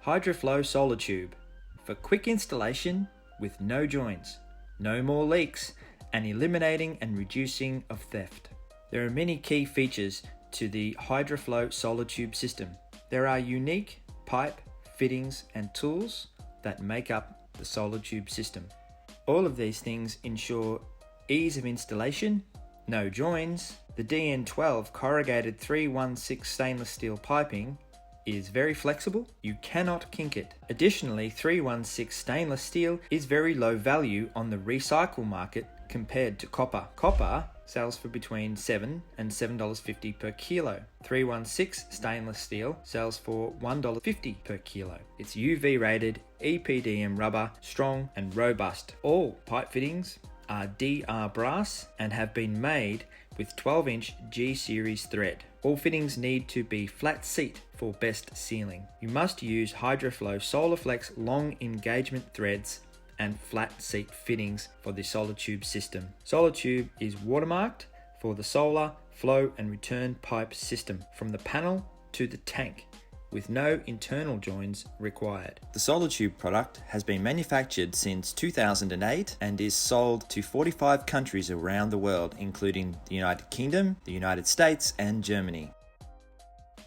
Hydroflow Solar Tube for quick installation with no joins, no more leaks, and eliminating and reducing of theft. There are many key features to the Hydroflow Solar Tube system. There are unique pipe, fittings, and tools that make up the solar tube system. All of these things ensure ease of installation, no joins. The DN12 corrugated 316 stainless steel piping is very flexible. You cannot kink it. Additionally, 316 stainless steel is very low value on the recycle market compared to copper. Copper sells for between $7 and $7.50 per kilo. 316 stainless steel sells for $1.50 per kilo. It's UV rated EPDM rubber, strong and robust. All pipe fittings are DR brass and have been made with 12-inch G-series thread. All fittings need to be flat seat for best sealing. You must use Hydroflow SolarFlex long engagement threads and flat seat fittings for the solar tube system. Solar tube is watermarked for the solar flow and return pipe system from the panel to the tank, with no internal joins required. The solar tube product has been manufactured since 2008 and is sold to 45 countries around the world, including the United Kingdom, the United States, and Germany.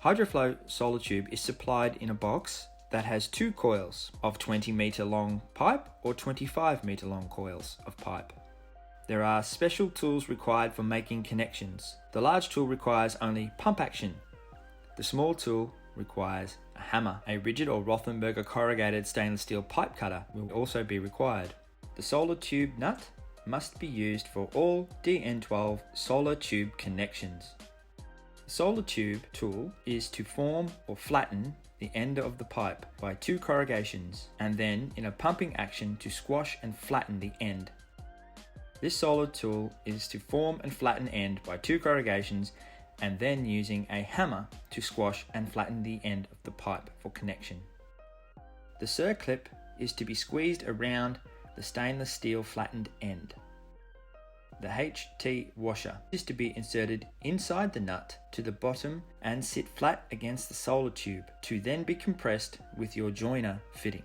Hydroflow Solar Tube is supplied in a box that has two coils of 20-meter long pipe or 25-meter long coils of pipe. There are special tools required for making connections. The large tool requires only pump action. The small tool requires a hammer. A rigid or Rothenberger corrugated stainless steel pipe cutter will also be required. The solar tube nut must be used for all DN12 solar tube connections. The solar tube tool is to form or flatten the end of the pipe by two corrugations and then in a pumping action to squash and flatten the end. This solar tool is to form and flatten end by two corrugations and then using a hammer to squash and flatten the end of the pipe for connection. The circlip is to be squeezed around the stainless steel flattened end. The HT washer is to be inserted inside the nut to the bottom and sit flat against the solar tube to then be compressed with your joiner fitting.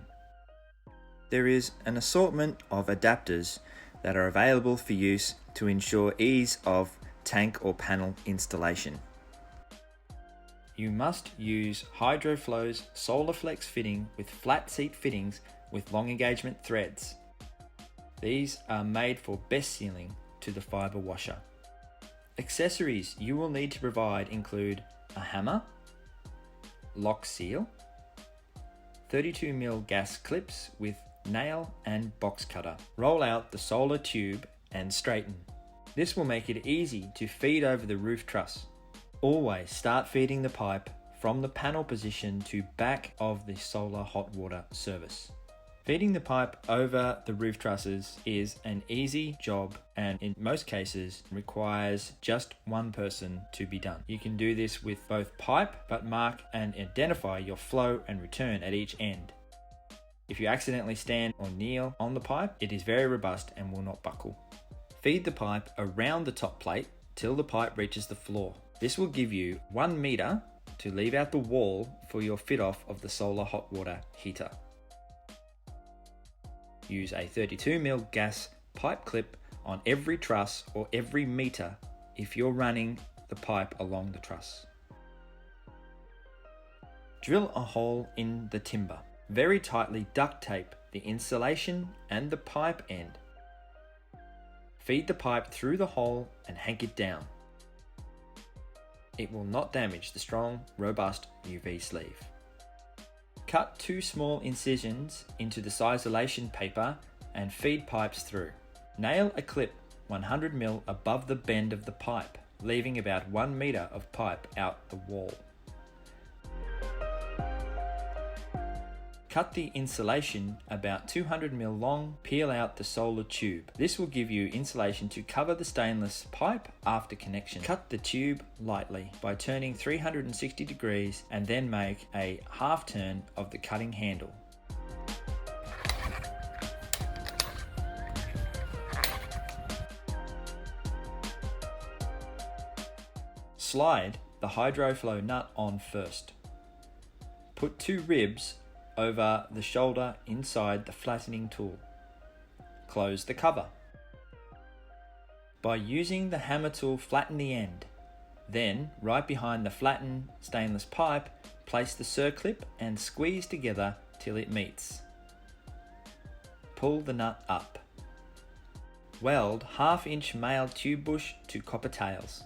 There is an assortment of adapters that are available for use to ensure ease of tank or panel installation. You must use Hydroflow's SolarFlex fitting with flat seat fittings with long engagement threads. These are made for best sealing to the fiber washer. Accessories you will need to provide include a hammer, lock seal, 32mm gas clips with nail and box cutter. Roll out the solar tube and straighten. This will make it easy to feed over the roof truss. Always start feeding the pipe from the panel position to back of the solar hot water service. Feeding the pipe over the roof trusses is an easy job and in most cases requires just one person to be done. You can do this with both pipe, but mark and identify your flow and return at each end. If you accidentally stand or kneel on the pipe, it is very robust and will not buckle. Feed the pipe around the top plate till the pipe reaches the floor. This will give you 1 meter to leave out the wall for your fit off of the solar hot water heater. Use a 32mm gas pipe clip on every truss or every meter if you're running the pipe along the truss. Drill a hole in the timber. Very tightly duct tape the insulation and the pipe end. Feed the pipe through the hole and hank it down. It will not damage the strong, robust UV sleeve. Cut 2 small incisions into the sisolation paper and feed pipes through. Nail a clip 100mm above the bend of the pipe, leaving about 1 meter of pipe out the wall. Cut the insulation about 200mm long, peel out the solar tube. This will give you insulation to cover the stainless pipe after connection. Cut the tube lightly by turning 360 degrees and then make a half turn of the cutting handle. Slide the Hydroflow nut on first. Put 2 ribs over the shoulder inside the flattening tool. Close the cover. By using the hammer tool, flatten the end. Then, right behind the flattened stainless pipe, place the circlip and squeeze together till it meets. Pull the nut up. Weld 1/2 inch male tube bush to copper tails.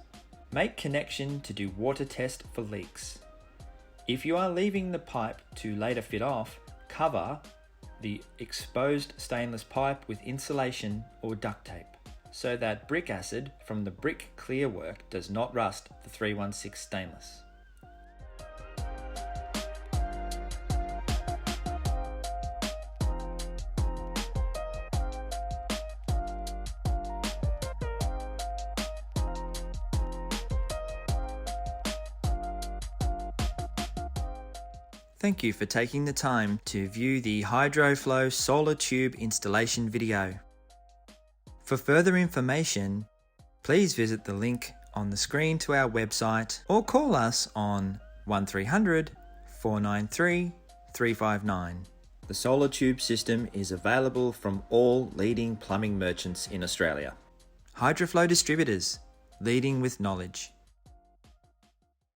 Make connection to do water test for leaks. If you are leaving the pipe to later fit off, cover the exposed stainless pipe with insulation or duct tape so that brick acid from the brick clear work does not rust the 316 stainless. Thank you for taking the time to view the Hydroflow Solar Tube installation video. For further information, please visit the link on the screen to our website or call us on 1300 493 359. The solar tube system is available from all leading plumbing merchants in Australia. Hydroflow Distributors, leading with knowledge.